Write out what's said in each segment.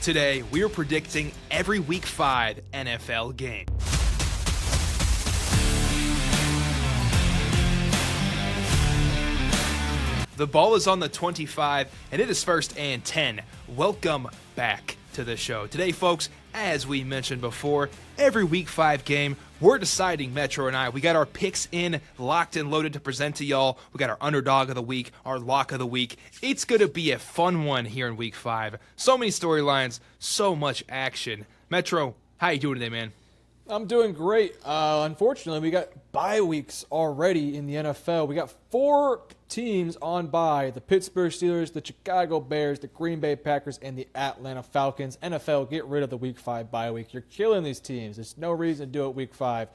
Today, we are predicting every Week 5 NFL game. The ball is on the 25, and it is 1st and 10. Welcome back to the show. Today, folks, as we mentioned before, every Week 5 game, we're deciding, Metro and I. We got our picks in, locked and loaded to present to y'all. We got our underdog of the week, our lock of the week. It's going to be a fun one here in Week 5. So many storylines, so much action. Metro, how you doing today, man? I'm doing great. Unfortunately, we got bye weeks already in the NFL. We got 4 teams on bye: the Pittsburgh Steelers, the Chicago Bears, the Green Bay Packers, and the Atlanta Falcons. NFL, get rid of the Week 5 bye week. You're killing these teams. There's no reason to do it Week 5.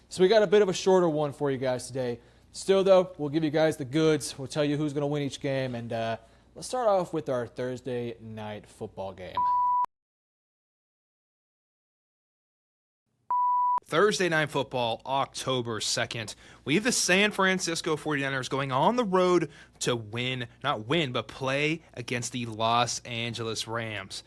So we got a bit of a shorter one for you guys today. Still, though, we'll give you guys the goods. We'll tell you who's going to win each game. And let's start off with our Thursday night football game. Thursday Night Football, October 2nd. We have the San Francisco 49ers going on the road to but play against the Los Angeles Rams.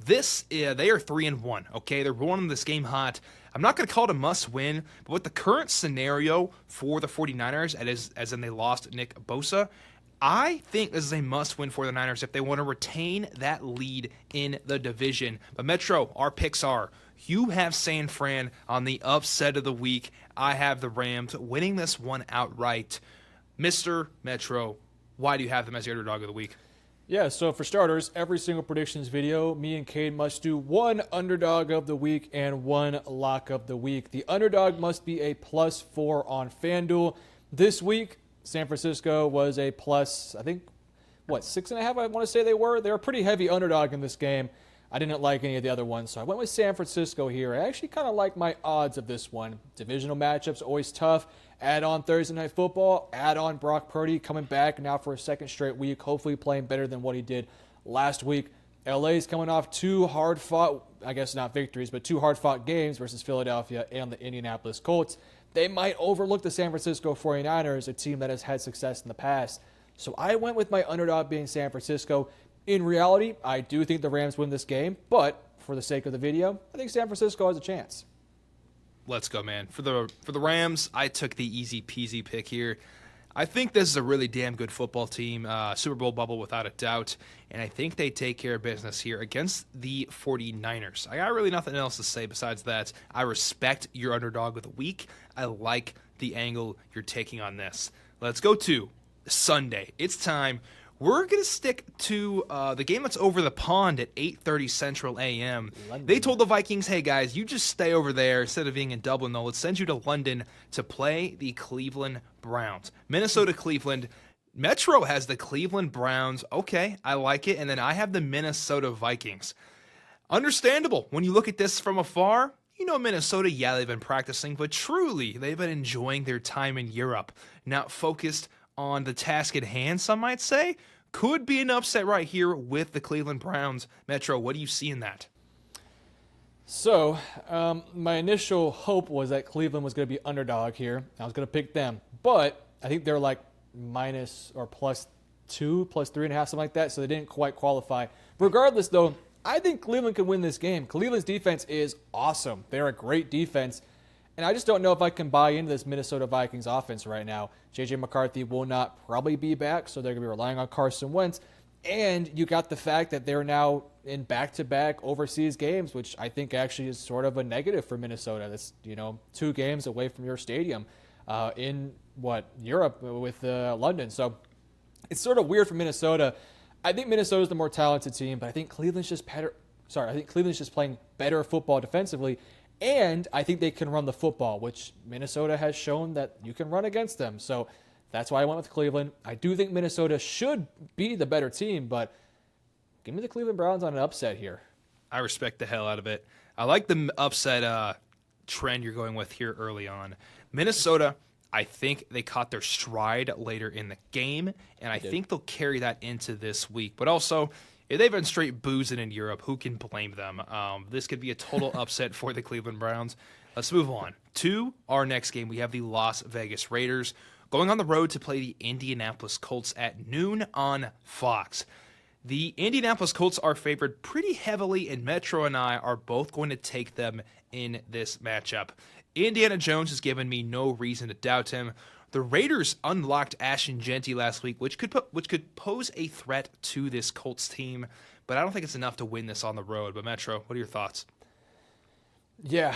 They are 3-1, okay? They're running this game hot. I'm not going to call it a must-win, but with the current scenario for the 49ers, as in they lost Nick Bosa, I think this is a must-win for the Niners if they want to retain that lead in the division. But Metro, our picks are: you have San Fran on the upset of the week. I have the Rams winning this one outright. Mr. Metro, why do you have them as the underdog of the week? Yeah, so for starters, every single predictions video, me and Cade must do one underdog of the week and one lock of the week. The underdog must be a +4 on FanDuel. This week, San Francisco was a plus, I think, 6.5, I want to say they were. They were a pretty heavy underdog in this game. I didn't like any of the other ones, so I went with San Francisco here. I actually kind of like my odds of this one. Divisional matchups, always tough. Add on Thursday Night Football, add on Brock Purdy coming back now for a second straight week, hopefully playing better than what he did last week. LA's coming off 2 hard-fought, I guess not victories, but 2 hard-fought games versus Philadelphia and the Indianapolis Colts. They might overlook the San Francisco 49ers, a team that has had success in the past. So I went with my underdog being San Francisco. In reality, I do think the Rams win this game, but for the sake of the video, I think San Francisco has a chance. Let's go, man. For the Rams, I took the easy-peasy pick here. I think this is a really damn good football team, Super Bowl bubble without a doubt, and I think they take care of business here against the 49ers. I got really nothing else to say besides that. I respect your underdog of the week. I like the angle you're taking on this. Let's go to Sunday. It's time. We're going to stick to the game that's over the pond at 8:30 Central a.m. London. They told the Vikings, hey, guys, you just stay over there. Instead of being in Dublin, though, let's send you to London to play the Cleveland Browns. Minnesota-Cleveland. Metro has the Cleveland Browns. Okay, I like it. And then I have the Minnesota Vikings. Understandable. When you look at this from afar, you know Minnesota, yeah, they've been practicing, but truly, they've been enjoying their time in Europe. Not focused on the task at hand, some might say. Could be an upset right here with the Cleveland Browns. Metro, what do you see in that? So, my initial hope was that Cleveland was going to be underdog here. I was going to pick them. But I think they're like minus or +2, +3.5, something like that. So they didn't quite qualify. Regardless, though, I think Cleveland can win this game. Cleveland's defense is awesome. They're a great defense. And I just don't know if I can buy into this Minnesota Vikings offense right now. J.J. McCarthy will not probably be back, so they're going to be relying on Carson Wentz. And you got the fact that they're now in back-to-back overseas games, which I think actually is sort of a negative for Minnesota. That's, 2 games away from your stadium in, Europe with London. So it's sort of weird for Minnesota. I think Minnesota's the more talented team, but I think Cleveland's just better. I think Cleveland's just playing better football defensively. And I think they can run the football, which Minnesota has shown that you can run against them. So that's why I went with Cleveland. I do think Minnesota should be the better team, but give me the Cleveland Browns on an upset here. I respect the hell out of it. I like the upset trend you're going with here early on. Minnesota, I think they caught their stride later in the game, and I think they'll carry that into this week. But also, if they've been straight boozing in Europe, who can blame them? This could be a total upset for the Cleveland Browns. Let's move on to our next game. We have the Las Vegas Raiders going on the road to play the Indianapolis Colts at noon on Fox. The Indianapolis Colts are favored pretty heavily, and Metro and I are both going to take them in this matchup. Indiana Jones has given me no reason to doubt him. The Raiders unlocked Ashton Genty last week, which could pose a threat to this Colts team, but I don't think it's enough to win this on the road. But Metro, what are your thoughts? Yeah,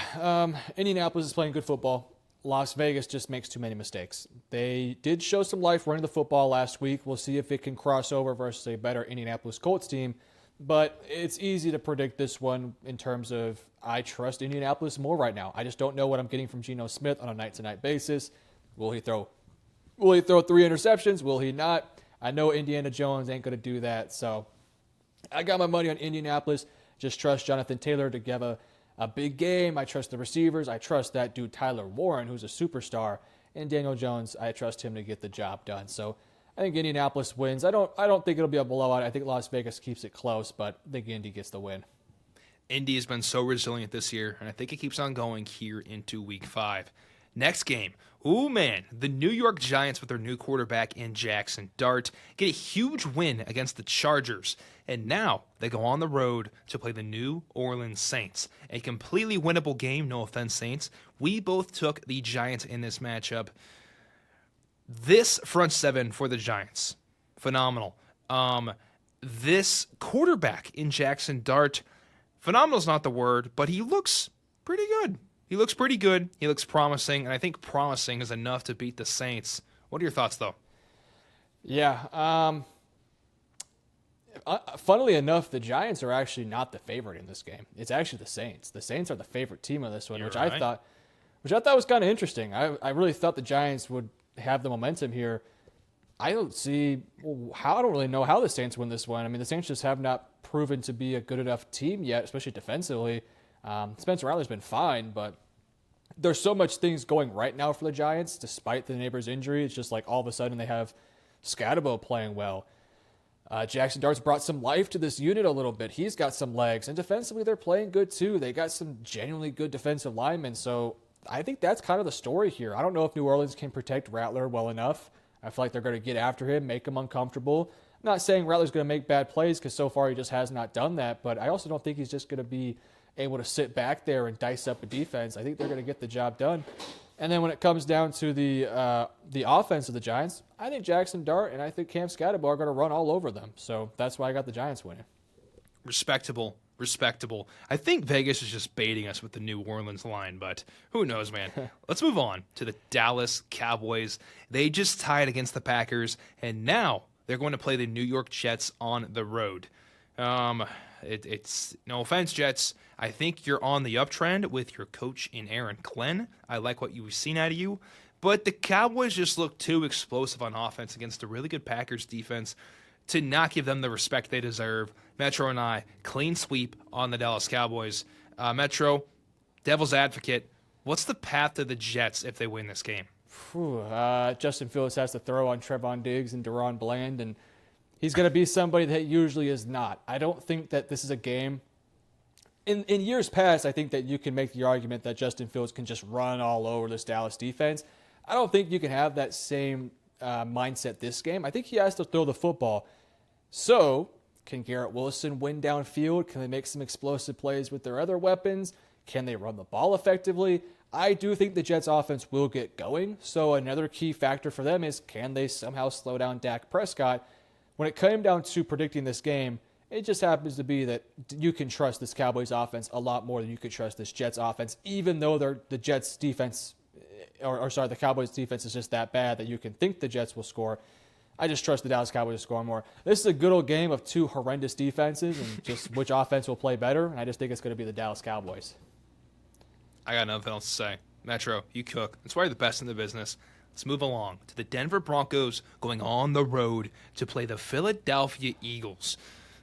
Indianapolis is playing good football. Las Vegas just makes too many mistakes. They did show some life running the football last week. We'll see if it can cross over versus a better Indianapolis Colts team. But it's easy to predict this one in terms of I trust Indianapolis more right now. I just don't know what I'm getting from Geno Smith on a night-to-night basis. Will he throw 3 interceptions? Will he not? I know Indiana Jones ain't going to do that. So I got my money on Indianapolis. Just trust Jonathan Taylor to give a big game. I trust the receivers. I trust that dude Tyler Warren, who's a superstar, and Daniel Jones. I trust him to get the job done. So I think Indianapolis wins. I don't think it'll be a blowout. I think Las Vegas keeps it close, but I think Indy gets the win. Indy has been so resilient this year, and I think it keeps on going here into Week 5. Next game. Ooh, man. The New York Giants with their new quarterback in Jackson Dart get a huge win against the Chargers. And now they go on the road to play the New Orleans Saints. A completely winnable game. No offense, Saints. We both took the Giants in this matchup. This front seven for the Giants, phenomenal. This quarterback in Jackson Dart, phenomenal is not the word, but he looks pretty good. He looks pretty good. He looks promising, and I think promising is enough to beat the Saints. What are your thoughts, though? Yeah. Funnily enough, the Giants are actually not the favorite in this game. It's actually the Saints. The Saints are the favorite team in this one, which I thought was kind of interesting. I really thought the Giants would have the momentum here. I don't really know how the Saints win this one. I mean, the Saints just have not proven to be a good enough team yet, especially defensively. Spencer Rattler's been fine, but there's so much things going right now for the Giants, despite the neighbor's injury. It's just like all of a sudden they have Scatabo playing well. Jackson Dart's brought some life to this unit a little bit. He's got some legs, and defensively they're playing good too. They got some genuinely good defensive linemen, so I think that's kind of the story here. I don't know if New Orleans can protect Rattler well enough. I feel like they're going to get after him, make him uncomfortable. I'm not saying Rattler's going to make bad plays because so far he just has not done that, but I also don't think he's just going to be able to sit back there and dice up a defense. I think they're going to get the job done. And then when it comes down to the offense of the Giants, I think Jackson Dart and I think Cam Scatabo are going to run all over them. So that's why I got the Giants winning. Respectable. I think Vegas is just baiting us with the New Orleans line, but who knows, man. Let's move on to the Dallas Cowboys. They just tied against the Packers, and now they're going to play the New York Jets on the road. It's no offense, Jets. I think you're on the uptrend with your coach in Aaron Glenn. I like what you've seen out of you. But the Cowboys just look too explosive on offense against a really good Packers defense to not give them the respect they deserve. Metro and I, clean sweep on the Dallas Cowboys. Metro, devil's advocate, what's the path to the Jets if they win this game? Justin Fields has to throw on Trevon Diggs and Deron Bland, and he's going to be somebody that usually is not. I don't think that this is a game. In years past, I think that you can make the argument that Justin Fields can just run all over this Dallas defense. I don't think you can have that same mindset this game. I think he has to throw the football. So, can Garrett Wilson win downfield? Can they make some explosive plays with their other weapons? Can they run the ball effectively? I do think the Jets offense will get going. So another key factor for them is, can they somehow slow down Dak Prescott? When it came down to predicting this game, it just happens to be that you can trust this Cowboys offense a lot more than you could trust this Jets offense, even though the Jets defense, the Cowboys defense is just that bad that you can think the Jets will score. I just trust the Dallas Cowboys to score more. This is a good old game of two horrendous defenses and just which offense will play better, and I just think it's going to be the Dallas Cowboys. I got nothing else to say. Metro, you cook. That's why you're the best in the business. Let's move along to the Denver Broncos going on the road to play the Philadelphia Eagles.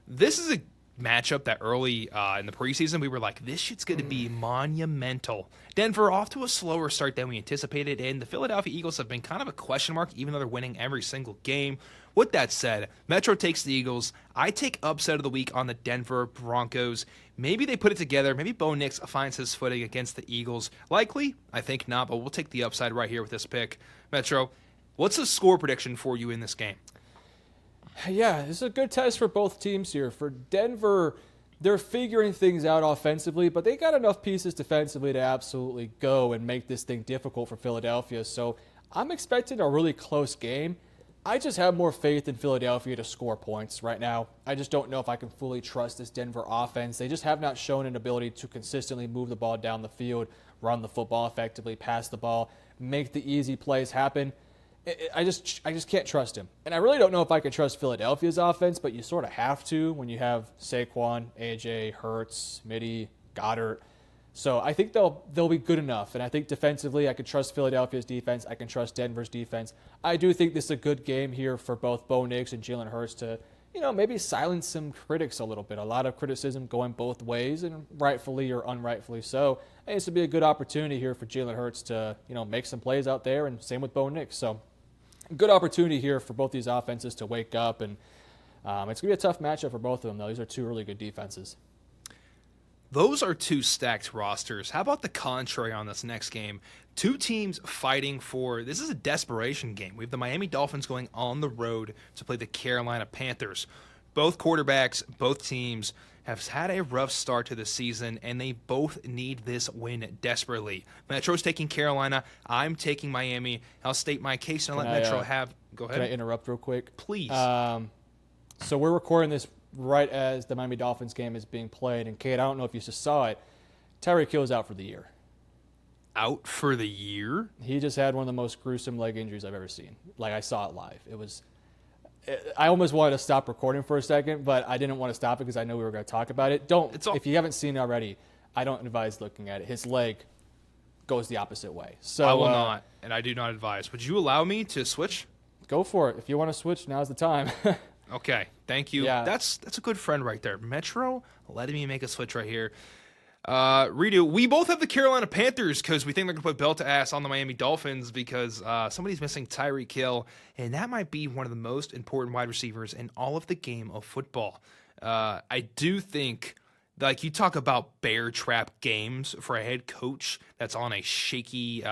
This is a matchup that early in the preseason we were like, this shit's going to be monumental. Denver off to a slower start than we anticipated, and the Philadelphia Eagles have been kind of a question mark even though they're winning every single game. With that said, Metro takes the Eagles. I take upset of the week on the Denver Broncos. Maybe they put it together. Maybe Bo Nix finds his footing against the Eagles. Likely? I think not, but we'll take the upside right here with this pick. Metro, what's the score prediction for you in this game? Yeah, this is a good test for both teams here. For Denver, they're figuring things out offensively, but they got enough pieces defensively to absolutely go and make this thing difficult for Philadelphia. So I'm expecting a really close game. I just have more faith in Philadelphia to score points right now. I just don't know if I can fully trust this Denver offense. They just have not shown an ability to consistently move the ball down the field, run the football effectively, pass the ball, make the easy plays happen. I just can't trust him. And I really don't know if I can trust Philadelphia's offense, but you sort of have to when you have Saquon, AJ, Hurts, Mitty, Goddard. So I think they'll be good enough. And I think defensively, I can trust Philadelphia's defense. I can trust Denver's defense. I do think this is a good game here for both Bo Nix and Jalen Hurts to, maybe silence some critics a little bit. A lot of criticism going both ways, and rightfully or unrightfully so. I think this would be a good opportunity here for Jalen Hurts to, make some plays out there, and same with Bo Nix. So good opportunity here for both these offenses to wake up, and it's going to be a tough matchup for both of them, though. These are two really good defenses. Those are two stacked rosters. How about the contrary on this next game? Two teams fighting for, this is a desperation game. We have the Miami Dolphins going on the road to play the Carolina Panthers. Both quarterbacks, both teams have had a rough start to the season, and they both need this win desperately. Metro's taking Carolina. I'm taking Miami. I'll state my case and let Metro have. Go ahead. Can I interrupt real quick? Please. So we're recording this right as the Miami Dolphins game is being played. And, Cade, I don't know if you just saw it. Tyreek Hill's out for the year. Out for the year? He just had one of the most gruesome leg injuries I've ever seen. Like, I saw it live. I almost wanted to stop recording for a second, but I didn't want to stop it because I know we were going to talk about it. If you haven't seen it already, I don't advise looking at it. His leg goes the opposite way. So I will not, and I do not advise. Would you allow me to switch? Go for it. If you want to switch, now's the time. Okay, thank you. Yeah. That's a good friend right there. Metro letting me make a switch right here. Redo, we both have the Carolina Panthers because we think they're going to put belt to ass on the Miami Dolphins because somebody's missing Tyreek Hill, and that might be one of the most important wide receivers in all of the game of football. I do think, like, you talk about bear trap games for a head coach that's on a shaky,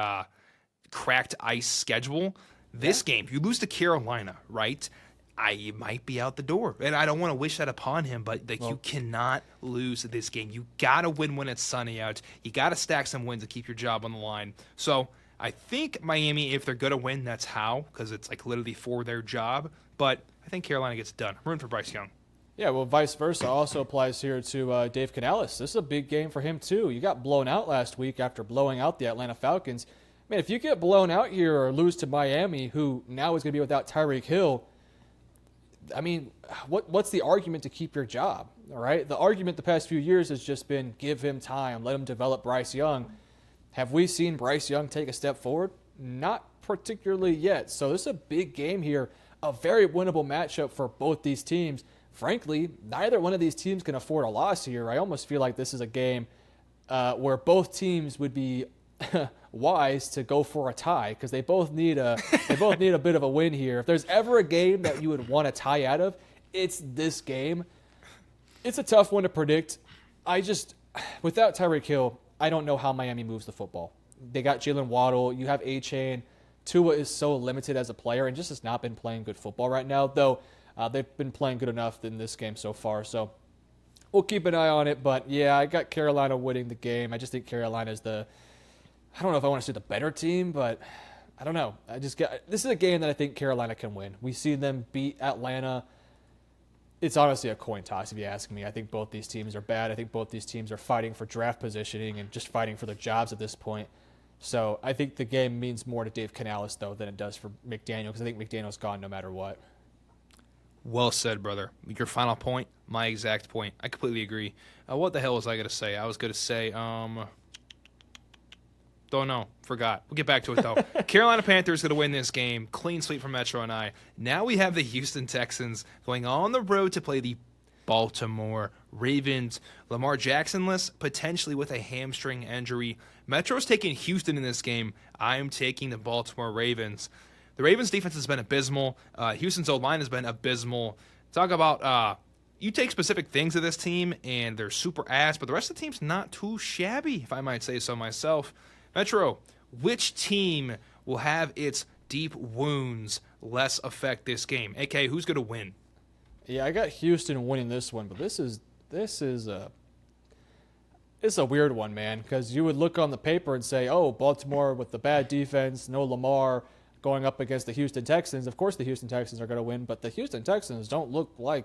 cracked ice schedule. This game, you lose to Carolina, right? I might be out the door, and I don't want to wish that upon him, but you cannot lose this game. You got to win when it's sunny out. You got to stack some wins to keep your job on the line. So I think Miami, if they're going to win, that's how, because it's like literally for their job. But I think Carolina gets it done. I'm rooting for Bryce Young. Yeah, well, vice versa also applies here to Dave Canales. This is a big game for him, too. You got blown out last week after blowing out the Atlanta Falcons. Man, if you get blown out here or lose to Miami, who now is going to be without Tyreek Hill, I mean, what's the argument to keep your job, all right? The argument the past few years has just been give him time, let him develop Bryce Young. Have we seen Bryce Young take a step forward? Not particularly yet. So this is a big game here, a very winnable matchup for both these teams. Frankly, neither one of these teams can afford a loss here. I almost feel like this is a game where both teams would be wise to go for a tie because they both need a bit of a win here. If there's ever a game that you would want a tie out of, it's this game. It's a tough one to predict. Without Tyreek Hill, I don't know how Miami moves the football. They got Jalen Waddle. You have A-Chain. Tua is so limited as a player and just has not been playing good football right now, though they've been playing good enough in this game so far. So we'll keep an eye on it. But, yeah, I got Carolina winning the game. I just think Carolina is I don't know if I want to say the better team, but I don't know. This is a game that I think Carolina can win. We see them beat Atlanta. It's honestly a coin toss if you ask me. I think both these teams are bad. I think both these teams are fighting for draft positioning and just fighting for their jobs at this point. So I think the game means more to Dave Canales, though, than it does for McDaniel because I think McDaniel's gone no matter what. Well said, brother. Your final point, my exact point. I completely agree. What the hell was I going to say? I was going to say, don't know. Forgot. We'll get back to it, though. Carolina Panthers going to win this game. Clean sweep from Metro and I. Now we have the Houston Texans going on the road to play the Baltimore Ravens. Lamar Jackson-less, potentially with a hamstring injury. Metro's taking Houston in this game. I am taking the Baltimore Ravens. The Ravens' defense has been abysmal. Houston's O-line has been abysmal. Talk about you take specific things of this team, and they're super ass, but the rest of the team's not too shabby, if I might say so myself. Metro, which team will have its deep wounds less affect this game? AK, who's going to win? Yeah, I got Houston winning this one, but it's a weird one, man, because you would look on the paper and say, oh, Baltimore with the bad defense, no Lamar going up against the Houston Texans. Of course the Houston Texans are going to win, but the Houston Texans don't look like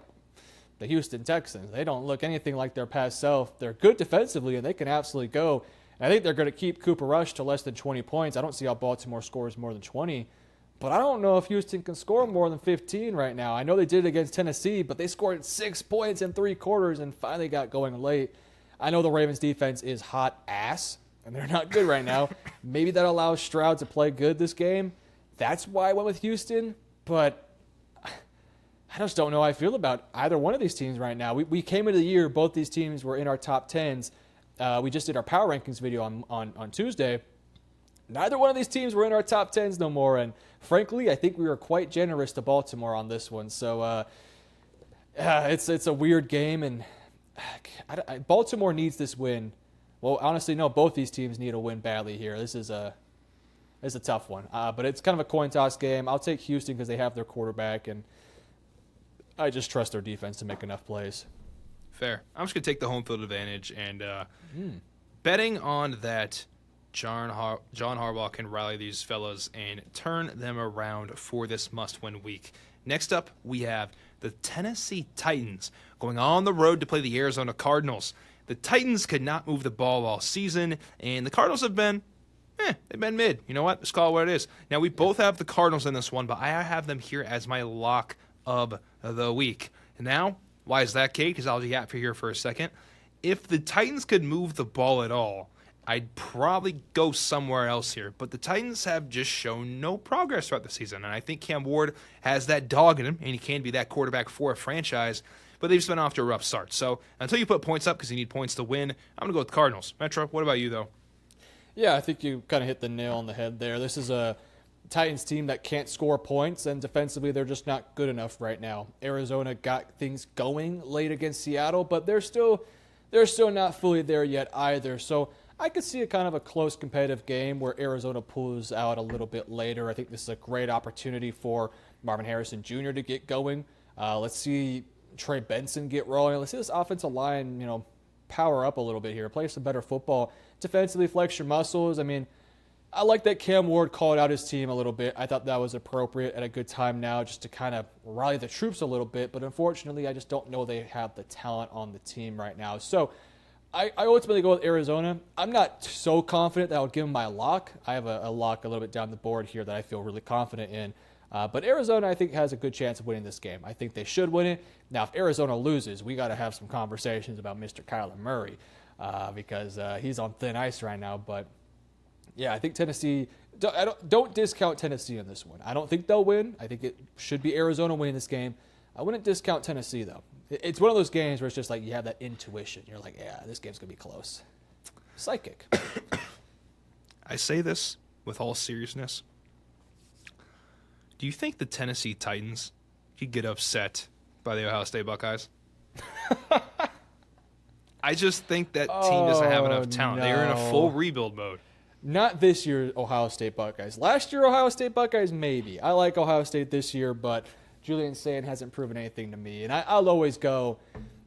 the Houston Texans. They don't look anything like their past self. They're good defensively, and they can absolutely go. And I think they're going to keep Cooper Rush to less than 20 points. I don't see how Baltimore scores more than 20. But I don't know if Houston can score more than 15 right now. I know they did it against Tennessee, but they scored 6 points in 3 quarters and finally got going late. I know the Ravens defense is hot ass, and they're not good right now. Maybe that allows Stroud to play good this game. That's why I went with Houston, but I just don't know how I feel about either one of these teams right now. We came into the year, both these teams were in our top 10s. We just did our power rankings video on Tuesday. Neither one of these teams were in our top 10s no more, and frankly, I think we were quite generous to Baltimore on this one. So it's a weird game, and Baltimore needs this win. Well, honestly, no, both these teams need a win badly here. This is a tough one, but it's kind of a coin toss game. I'll take Houston because they have their quarterback, and I just trust their defense to make enough plays. Fair. I'm just going to take the home field advantage and betting on that John Harbaugh can rally these fellas and turn them around for this must-win week. Next up, we have the Tennessee Titans going on the road to play the Arizona Cardinals. The Titans could not move the ball all season, and the Cardinals have been, they've been mid. You know what? Let's call it what it is. Now, we both have the Cardinals in this one, but I have them here as my lock of the week. And now, why is that, Kate? Because I'll yap for here for a second. If the Titans could move the ball at all, I'd probably go somewhere else here. But the Titans have just shown no progress throughout the season. And I think Cam Ward has that dog in him, and he can be that quarterback for a franchise. But they've just been off to a rough start. So until you put points up because you need points to win, I'm going to go with the Cardinals. Metro, what about you, though? Yeah, I think you kind of hit the nail on the head there. This is a Titans team that can't score points, and defensively they're just not good enough right now. Arizona got things going late against Seattle, but they're still not fully there yet either. So I could see a kind of a close competitive game where Arizona pulls out a little bit later. I think this is a great opportunity for Marvin Harrison Jr. to get going. Let's see Trey Benson get rolling. Let's see this offensive line, power up a little bit here, play some better football. Defensively, flex your muscles. I mean, I like that Cam Ward called out his team a little bit. I thought that was appropriate at a good time now just to kind of rally the troops a little bit. But unfortunately, I just don't know they have the talent on the team right now. So I ultimately go with Arizona. I'm not so confident that I would give them my lock. I have a lock a little bit down the board here that I feel really confident in. But Arizona, I think, has a good chance of winning this game. I think they should win it. Now, if Arizona loses, we got to have some conversations about Mr. Kyler Murray because he's on thin ice right now. But yeah, I think Tennessee. Don't discount Tennessee in this one. I don't think they'll win. I think it should be Arizona winning this game. I wouldn't discount Tennessee though. It's one of those games where it's just like you have that intuition. You're like, yeah, this game's gonna be close. Psychic. I say this with all seriousness. Do you think the Tennessee Titans could get upset by the Ohio State Buckeyes? I just think that team doesn't have enough talent. No. They are in a full rebuild mode. Not this year, Ohio State Buckeyes. Last year, Ohio State Buckeyes, maybe. I like Ohio State this year, but Julian Sand hasn't proven anything to me. And I'll always go.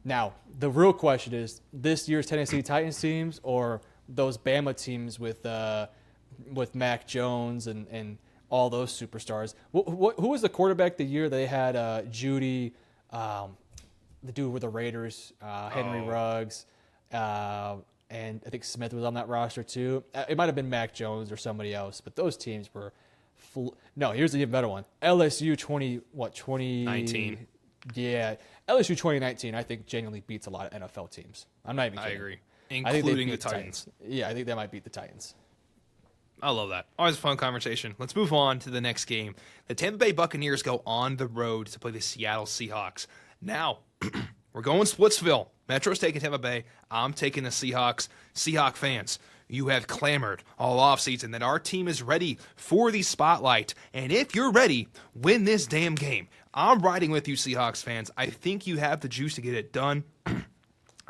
Now, the real question is this year's Tennessee Titans teams or those Bama teams with Mac Jones and all those superstars. Who was the quarterback the year they had Judy, the dude with the Raiders, Henry Ruggs, and I think Smith was on that roster too. It might have been Mac Jones or somebody else, but those teams were no, here's the even better one. LSU 2019. Yeah, LSU 2019 I think genuinely beats a lot of NFL teams. I'm not even kidding. I agree. Including the Titans. Yeah, I think that might beat the Titans. I love that. Always a fun conversation. Let's move on to the next game. The Tampa Bay Buccaneers go on the road to play the Seattle Seahawks. Now, we're going Splitsville. Metro's taking Tampa Bay. I'm taking the Seahawks. Seahawk fans, you have clamored all offseason that our team is ready for the spotlight. And if you're ready, win this damn game. I'm riding with you, Seahawks fans. I think you have the juice to get it done.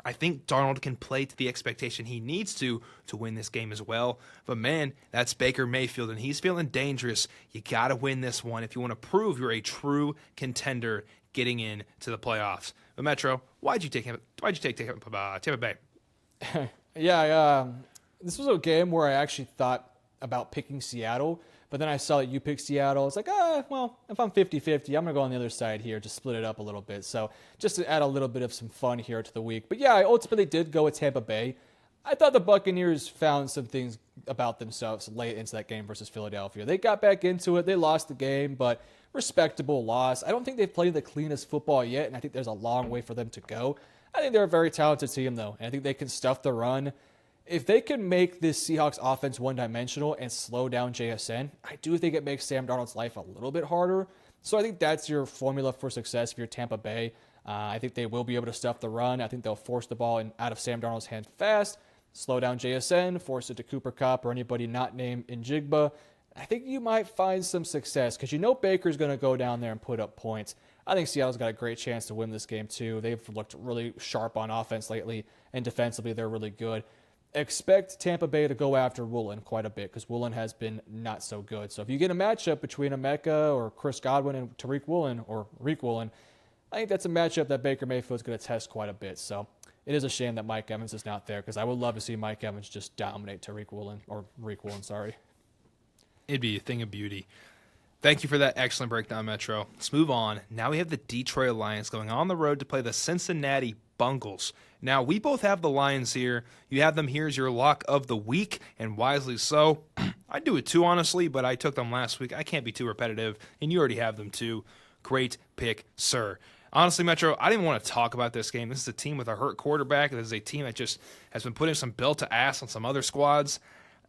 I think Darnold can play to the expectation he needs to win this game as well. But, man, that's Baker Mayfield, and he's feeling dangerous. You got to win this one if you want to prove you're a true contender. getting into the playoffs. But Metro, why'd you take Tampa Bay? Yeah, this was a game where I actually thought about picking Seattle, but then I saw that you picked Seattle. It's like, well, if I'm 50-50, I'm going to go on the other side here to split it up a little bit. So just to add a little bit of some fun here to the week. But yeah, I ultimately did go with Tampa Bay. I thought the Buccaneers found some things about themselves late into that game versus Philadelphia. They got back into it. They lost the game, but respectable loss. I don't think they've played the cleanest football yet, and I think there's a long way for them to go. I think they're a very talented team, though, and I think they can stuff the run. If they can make this Seahawks offense one-dimensional and slow down JSN, I do think it makes Sam Darnold's life a little bit harder. So I think that's your formula for success if you're Tampa Bay. I think they will be able to stuff the run. I think they'll force the ball out of Sam Darnold's hands fast, slow down JSN, force it to Cooper Kupp or anybody not named Njigba. I think you might find some success because you know Baker's going to go down there and put up points. I think Seattle's got a great chance to win this game too. They've looked really sharp on offense lately, and defensively they're really good. Expect Tampa Bay to go after Woolen quite a bit because Woolen has been not so good. So if you get a matchup between Emeka or Chris Godwin and Tariq Woolen or Reek Woolen, I think that's a matchup that Baker Mayfield's going to test quite a bit. So it is a shame that Mike Evans is not there because I would love to see Mike Evans just dominate Tariq Woolen or Reek Woolen, sorry. It'd be a thing of beauty. Thank you for that excellent breakdown, Metro. Let's move on. Now we have the Detroit Lions going on the road to play the Cincinnati Bengals. Now, we both have the Lions here. You have them here as your lock of the week, and wisely so. I do it too, honestly, but I took them last week. I can't be too repetitive, and you already have them too. Great pick, sir. Honestly, Metro, I didn't want to talk about this game. This is a team with a hurt quarterback. This is a team that just has been putting some belt to ass on some other squads.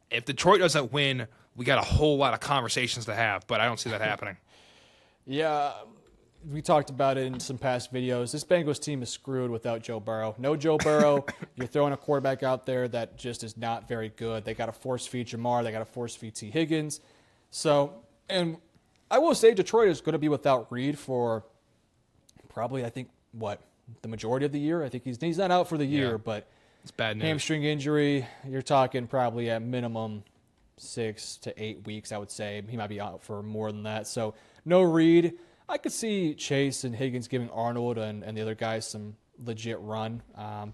If Detroit doesn't win, we got a whole lot of conversations to have, but I don't see that happening. Yeah, we talked about it in some past videos. This Bengals team is screwed without Joe Burrow. No Joe Burrow. You're throwing a quarterback out there that just is not very good. They got to force feed Jamar. They got to force feed T. Higgins. So, and I will say Detroit is going to be without Reed for probably, I think, the majority of the year. I think he's not out for the year, but it's bad news. Hamstring injury, you're talking probably at minimum 6 to 8 weeks, I would say. He might be out for more than that. So, no Reed. I could see Chase and Higgins giving Arnold and the other guys some legit run.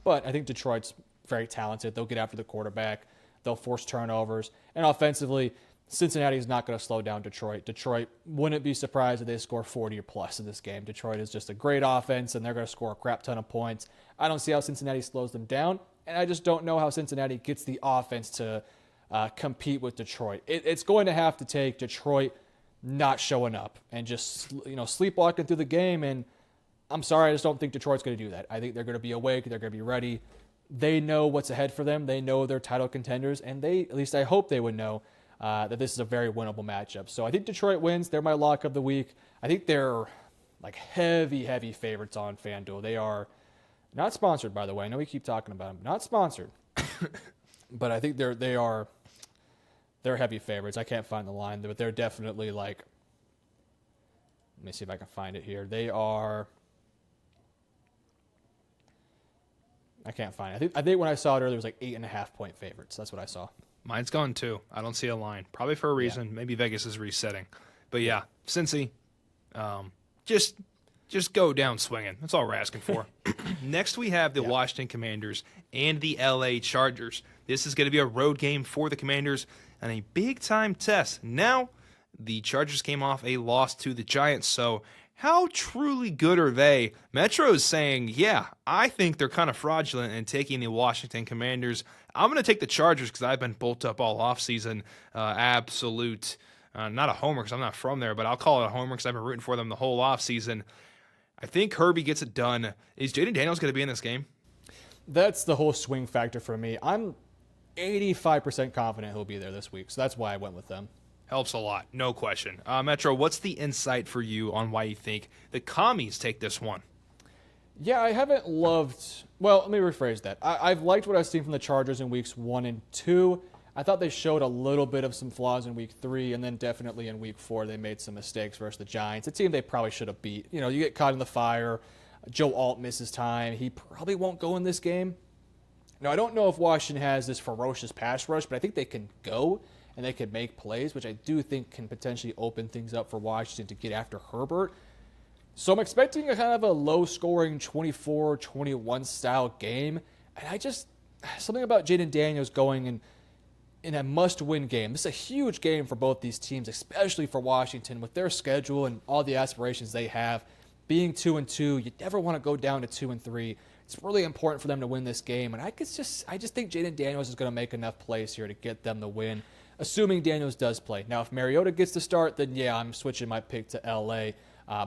But I think Detroit's very talented. They'll get after the quarterback. They'll force turnovers. And offensively, Cincinnati's not going to slow down Detroit. Detroit wouldn't be surprised if they score 40 or plus in this game. Detroit is just a great offense, and they're going to score a crap ton of points. I don't see how Cincinnati slows them down, and I just don't know how Cincinnati gets the offense to compete with Detroit. It's going to have to take Detroit not showing up and just sleepwalking through the game. And I'm sorry, I just don't think Detroit's going to do that. I think they're going to be awake. They're going to be ready. They know what's ahead for them. They know they're title contenders, and at least I hope they would know that this is a very winnable matchup. So I think Detroit wins. They're my lock of the week. I think they're like heavy favorites on FanDuel. They are not sponsored, by the way. I know we keep talking about them. Not sponsored, but I think they're heavy favorites. I can't find the line, but they're definitely like, let me see if I can find it here. I can't find it. I think when I saw it earlier, it was like 8.5 point favorites. That's what I saw. Mine's gone too. I don't see a line. Probably for a reason. Yeah. Maybe Vegas is resetting. But yeah, Cincy, just go down swinging. That's all we're asking for. Next, we have the Washington Commanders and the LA Chargers. This is going to be a road game for the Commanders and a big-time test. Now, the Chargers came off a loss to the Giants, so how truly good are they? Metro is saying, yeah, I think they're kind of fraudulent in taking the Washington Commanders. I'm going to take the Chargers because I've been built up all offseason. Absolute, not a homer because I'm not from there, but I'll call it a homer because I've been rooting for them the whole offseason. I think Herbie gets it done. Is Jaden Daniels going to be in this game? That's the whole swing factor for me. I'm 85% confident he'll be there this week, so that's why I went with them. Helps a lot, no question. Metro, what's the insight for you on why you think the Commies take this one? Yeah, I haven't loved... Well, let me rephrase that. I've liked what I've seen from the Chargers in weeks 1 and 2. I thought they showed a little bit of some flaws in week 3, and then definitely in week 4 they made some mistakes versus the Giants, a team they probably should have beat. You get caught in the fire. Joe Alt misses time. He probably won't go in this game. Now, I don't know if Washington has this ferocious pass rush, but I think they can go and they can make plays, which I do think can potentially open things up for Washington to get after Herbert. So I'm expecting a kind of a low-scoring 24-21 style game. And something about Jaden Daniels going in a must-win game. This is a huge game for both these teams, especially for Washington with their schedule and all the aspirations they have. Being 2-2, you never want to go down to 2-3. It's really important for them to win this game, and I just think Jaden Daniels is going to make enough plays here to get them the win, assuming Daniels does play. Now, if Mariota gets the start, then yeah, I'm switching my pick to LA.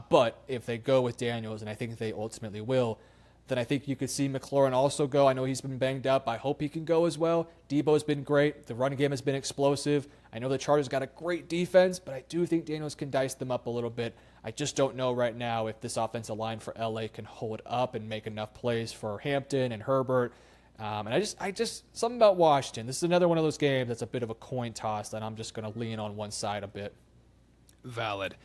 But if they go with Daniels, and I think they ultimately will, then I think you could see McLaurin also go. I know he's been banged up. I hope he can go as well. Debo's been great. The run game has been explosive. I know the Chargers got a great defense, but I do think Daniels can dice them up a little bit. I just don't know right now if this offensive line for LA can hold up and make enough plays for Hampton and Herbert. And I just something about Washington. This is another one of those games that's a bit of a coin toss that I'm just going to lean on one side a bit. Valid.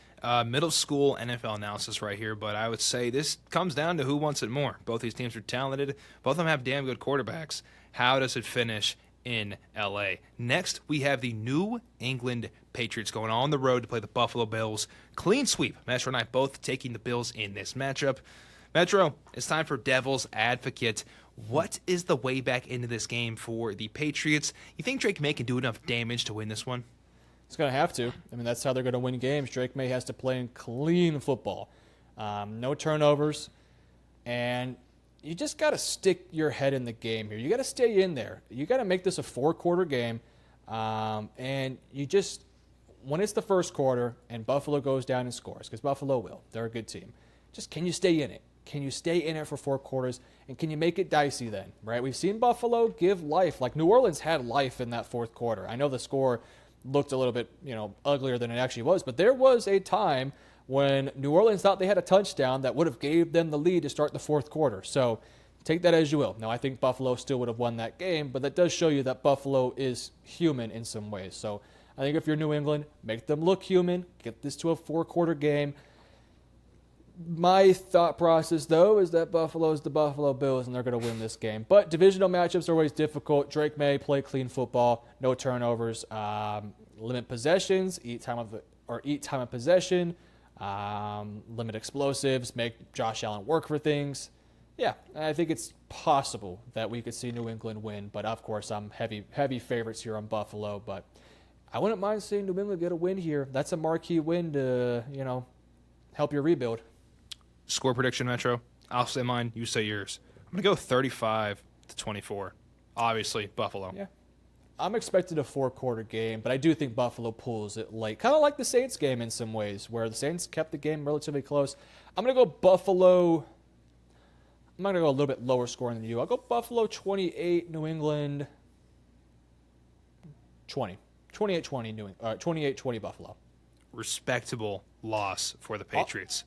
Middle school NFL analysis right here, but I would say this comes down to who wants it more. Both these teams are talented. Both of them have damn good quarterbacks. How does it finish in LA? Next, we have the New England Patriots going on the road to play the Buffalo Bills. Clean sweep. Metro and I both taking the Bills in this matchup. Metro, it's time for Devil's Advocate. What is the way back into this game for the Patriots? You think Drake May can do enough damage to win this one? He's going to have to. I mean, that's how they're going to win games. Drake May has to play in clean football. No turnovers. And you just got to stick your head in the game here. You got to stay in there. You got to make this a 4-quarter game. And you just, when it's the first quarter and Buffalo goes down and scores, because Buffalo will. They're a good team. Just can you stay in it? Can you stay in it for 4 quarters? And can you make it dicey then, right? We've seen Buffalo give life. Like New Orleans had life in that 4th quarter. I know the score looked a little bit, uglier than it actually was. But there was a time when New Orleans thought they had a touchdown that would have gave them the lead to start the 4th quarter. So take that as you will. Now, I think Buffalo still would have won that game, but that does show you that Buffalo is human in some ways. So I think if you're New England, make them look human, get this to a 4-quarter game. My thought process, though, is that Buffalo is the Buffalo Bills, and they're going to win this game. But divisional matchups are always difficult. Drake May play clean football, no turnovers, limit possessions, eat time of possession, limit explosives, make Josh Allen work for things. Yeah, I think it's possible that we could see New England win. But of course, I'm heavy favorites here on Buffalo. But I wouldn't mind seeing New England get a win here. That's a marquee win to help your rebuild. Score prediction, Metro. I'll say mine. You say yours. I'm going to go 35-24. Obviously, Buffalo. Yeah. I'm expecting a 4-quarter game, but I do think Buffalo pulls it late. Kind of like the Saints game in some ways, where the Saints kept the game relatively close. I'm going to go Buffalo. I'm going to go a little bit lower scoring than you. I'll go Buffalo 28, New England 20. 28-20, 28-20 Buffalo. Respectable loss for the Patriots.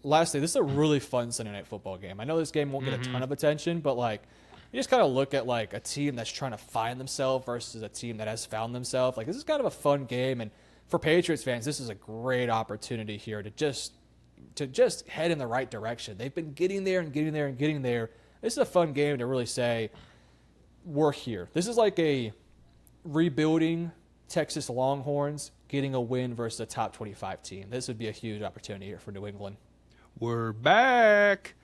Lastly, this is a really fun Sunday Night Football game. I know this game won't get a ton of attention, but you just kind of look at a team that's trying to find themselves versus a team that has found themselves. This is kind of a fun game, and for Patriots fans, this is a great opportunity here to just head in the right direction. They've been getting there and getting there and getting there. This is a fun game to really say, we're here. This is like a rebuilding Texas Longhorns getting a win versus a top 25 team. This would be a huge opportunity here for New England. We're back.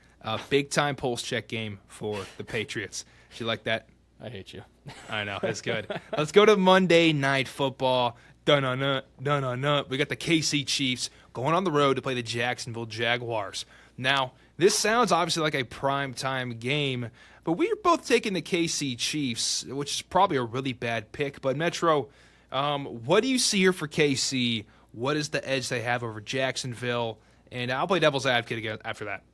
Big-time pulse check game for the Patriots. Do you like that? I hate you. I know. It's good. Let's go to Monday Night Football. Dun-dun-dun, dun-dun-dun. We got the KC Chiefs going on the road to play the Jacksonville Jaguars. Now, this sounds obviously like a prime-time game, but we're both taking the KC Chiefs, which is probably a really bad pick. But, Metro, what do you see here for KC? What is the edge they have over Jacksonville? And I'll play devil's advocate again after that.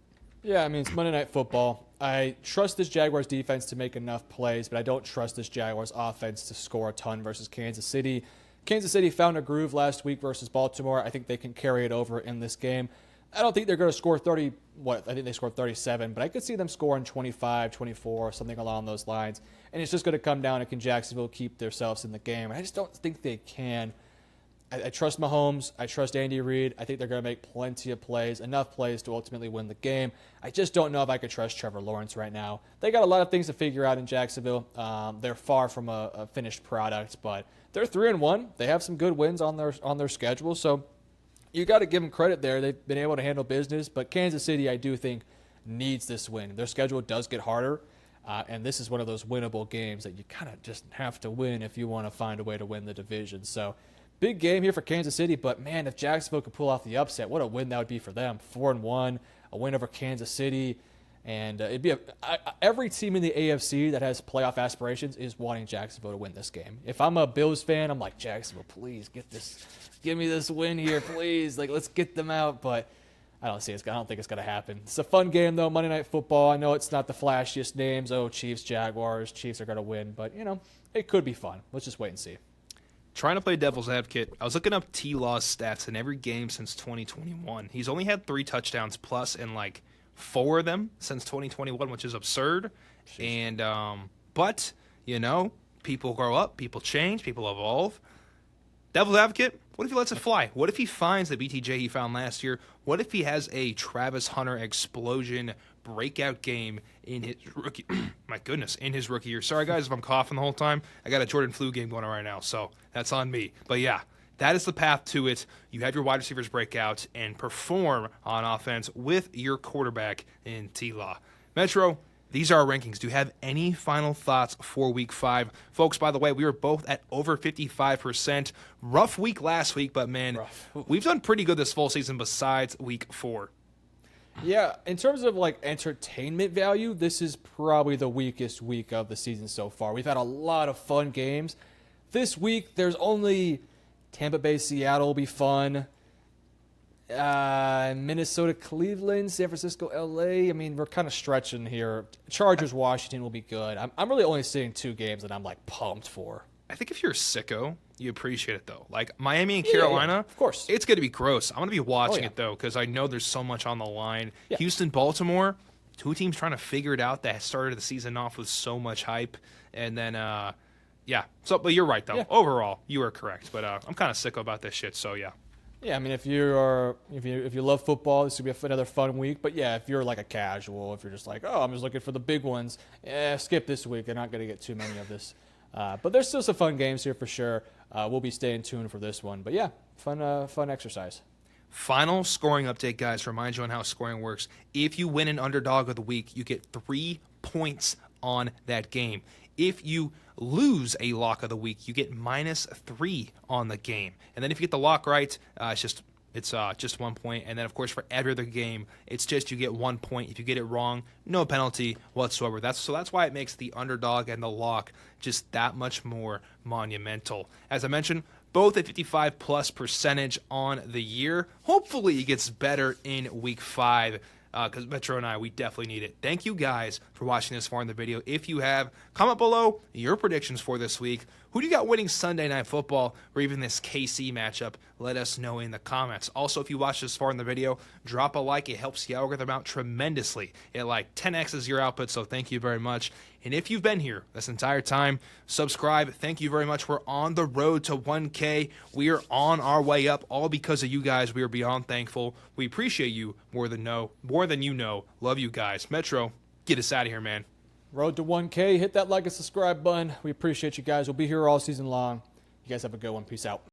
Yeah, I mean, it's Monday Night Football. I trust this Jaguars defense to make enough plays, but I don't trust this Jaguars offense to score a ton versus Kansas City. Kansas City found a groove last week versus Baltimore. I think they can carry it over in this game. I don't think they're going to score 30. I think they scored 37, but I could see them scoring 25, 24, something along those lines. And it's just going to come down to can Jacksonville keep themselves in the game. I just don't think they can. I trust Mahomes. I trust Andy Reid. I think they're going to make plenty of plays, enough plays to ultimately win the game. I just don't know if I could trust Trevor Lawrence right now. They got a lot of things to figure out in Jacksonville. They're far from a finished product, but they're 3-1. They have some good wins on their schedule. So, you got to give them credit there. They've been able to handle business, but Kansas City, I do think, needs this win. Their schedule does get harder, and this is one of those winnable games that you kind of just have to win if you want to find a way to win the division. So big game here for Kansas City, but man, if Jacksonville could pull off the upset, what a win that would be for them. 4-1, a win over Kansas City, and it'd be every team in the AFC that has playoff aspirations is wanting Jacksonville to win this game. If I'm a Bills fan, I'm like, Jacksonville, please give me this win here, please. Like, let's get them out, but I don't think it's going to happen. It's a fun game, though, Monday Night Football. I know it's not the flashiest names. Oh, Chiefs, Jaguars. Chiefs are going to win, but, it could be fun. Let's just wait and see. Trying to play devil's advocate, I was looking up T-Law's stats in every game since 2021. He's only had 3 touchdowns plus in, 4 of them since 2021, which is absurd. Jeez. And, but, people grow up, people change, people evolve. Devil's advocate, what if he lets it fly? What if he finds the BTJ he found last year? What if he has a Travis Hunter explosion breakout game in his rookie in his rookie year? Sorry guys if I'm coughing the whole time. I got a Jordan flu game going on right now, so that's on me. But yeah, that is the path to it. You have your wide receivers break out and perform on offense with your quarterback in T-Law. Metro, these are our rankings. Do you have any final thoughts for Week 5? Folks, by the way, we were both at over 55%. Rough week last week, but, man, we've done pretty good this full season besides Week 4. Yeah, in terms of, entertainment value, this is probably the weakest week of the season so far. We've had a lot of fun games. This week, there's only Tampa Bay, Seattle will be fun. Minnesota, Cleveland, San Francisco, LA. I mean, we're kind of stretching here. Chargers, Washington will be good. I'm really only seeing 2 games that I'm pumped for. I think if you're a sicko, you appreciate it though. Miami and Carolina, of course, it's going to be gross. I'm going to be watching it though because I know there's so much on the line. Yeah. Houston, Baltimore, 2 teams trying to figure it out that started the season off with so much hype, and then So, but you're right though. Yeah. Overall, you are correct. But I'm kind of sicko about this shit. So yeah. Yeah, I mean, if you love football, this would be another fun week. But yeah, if you're a casual, if you're just I'm just looking for the big ones, skip this week. They're not going to get too many of this. But there's still some fun games here for sure. We'll be staying tuned for this one. But yeah, fun exercise. Final scoring update, guys. Remind you on how scoring works. If you win an underdog of the week, you get 3 points on that game. If you lose a lock of the week, you get -3 on the game. And then if you get the lock right, it's just 1 point. And then, of course, for every other game, it's just you get 1 point. If you get it wrong, no penalty whatsoever. That's why it makes the underdog and the lock just that much more monumental. As I mentioned, both a 55+% on the year. Hopefully it gets better in Week 5. Because Metro and I, we definitely need it. Thank you guys for watching this far in the video. If you have, comment below your predictions for this week. Who do you got winning Sunday Night Football or even this KC matchup? Let us know in the comments. Also, if you watch this far in the video, drop a like. It helps the algorithm out tremendously. It 10x's your output, so thank you very much. And if you've been here this entire time, subscribe. Thank you very much. We're on the road to 1K. We are on our way up, all because of you guys. We are beyond thankful. We appreciate you more than you know. Love you guys. Metro, get us out of here, man. Road to 1K. Hit that like and subscribe button. We appreciate you guys. We'll be here all season long. You guys have a good one. Peace out.